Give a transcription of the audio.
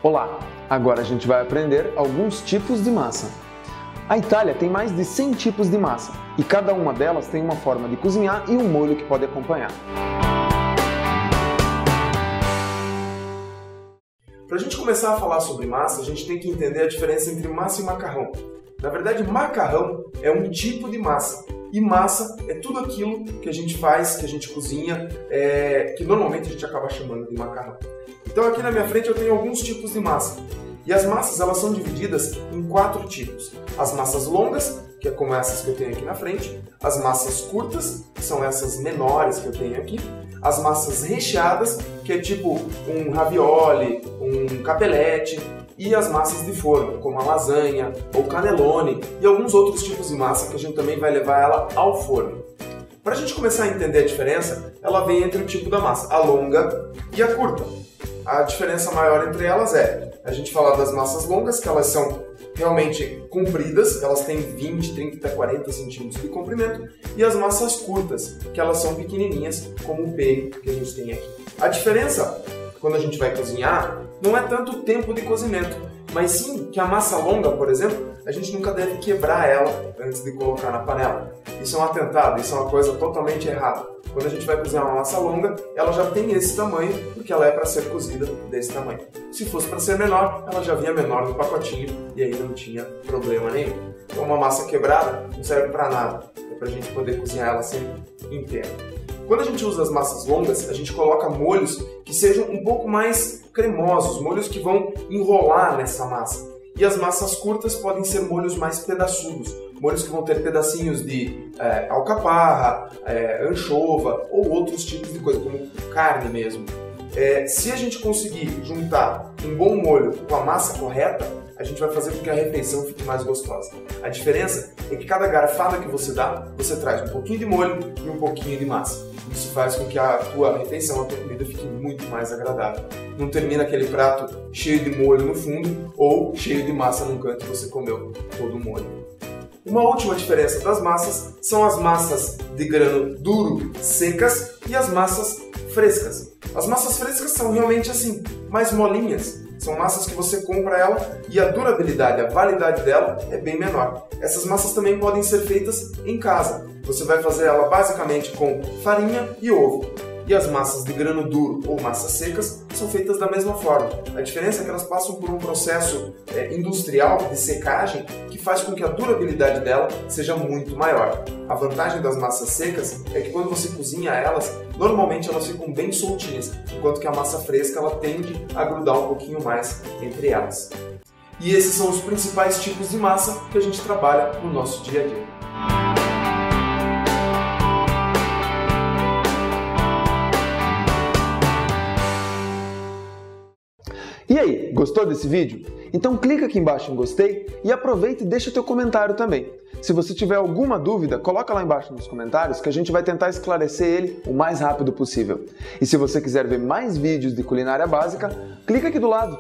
Olá! Agora a gente vai aprender alguns tipos de massa. A Itália tem mais de 100 tipos de massa e cada uma delas tem uma forma de cozinhar e um molho que pode acompanhar. Para a gente começar a falar sobre massa, a gente tem que entender a diferença entre massa e macarrão. Na verdade, macarrão é um tipo de massa e massa é tudo aquilo que a gente faz, que a gente cozinha, que normalmente a gente acaba chamando de macarrão. Então aqui na minha frente eu tenho alguns tipos de massa. E as massas elas são divididas em 4 tipos. As massas longas, que é como essas que eu tenho aqui na frente. As massas curtas, que são essas menores que eu tenho aqui. As massas recheadas, que é tipo um ravioli, um capelete. E as massas de forno, como a lasanha ou cannelloni. E alguns outros tipos de massa que a gente também vai levar ela ao forno. Para a gente começar a entender a diferença, ela vem entre o tipo da massa, a longa e a curta. A diferença maior entre elas a gente falar das massas longas, que elas são realmente compridas, elas têm 20, 30 até 40 centímetros de comprimento, e as massas curtas, que elas são pequenininhas, como o pêssego que a gente tem aqui. A diferença, quando a gente vai cozinhar, não é tanto o tempo de cozimento, mas sim que a massa longa, por exemplo, a gente nunca deve quebrar ela antes de colocar na panela. Isso é um atentado, isso é uma coisa totalmente errada. Quando a gente vai cozinhar uma massa longa, ela já tem esse tamanho, porque ela é para ser cozida desse tamanho. Se fosse para ser menor, ela já vinha menor no pacotinho e aí não tinha problema nenhum. Então uma massa quebrada não serve para nada, é para a gente poder cozinhar ela sempre inteira. Quando a gente usa as massas longas, a gente coloca molhos que sejam um pouco mais cremosos, molhos que vão enrolar nessa massa. E as massas curtas podem ser molhos mais pedaçudos, molhos que vão ter pedacinhos de alcaparra, anchova ou outros tipos de coisa, como carne mesmo. Se a gente conseguir juntar um bom molho com a massa correta, a gente vai fazer com que a refeição fique mais gostosa. A diferença é que cada garfada que você dá, você traz um pouquinho de molho e um pouquinho de massa. Isso faz com que a tua refeição, a tua comida fique muito mais agradável. Não termina aquele prato cheio de molho no fundo ou cheio de massa num canto e você comeu todo o molho. Uma última diferença das massas são as massas de grano duro, secas, e as massas frescas. As massas frescas são realmente assim, mais molinhas. São massas que você compra ela e a durabilidade, a validade dela é bem menor. Essas massas também podem ser feitas em casa. Você vai fazer ela basicamente com farinha e ovo. E as massas de grano duro ou massas secas são feitas da mesma forma. A diferença é que elas passam por um processo industrial de secagem que faz com que a durabilidade dela seja muito maior. A vantagem das massas secas é que quando você cozinha elas, normalmente elas ficam bem soltinhas, enquanto que a massa fresca ela tende a grudar um pouquinho mais entre elas. E esses são os principais tipos de massa que a gente trabalha no nosso dia a dia. E aí, gostou desse vídeo? Então clica aqui embaixo em gostei e aproveita e deixa teu comentário também. Se você tiver alguma dúvida, coloca lá embaixo nos comentários que a gente vai tentar esclarecer ele o mais rápido possível. E se você quiser ver mais vídeos de culinária básica, clica aqui do lado.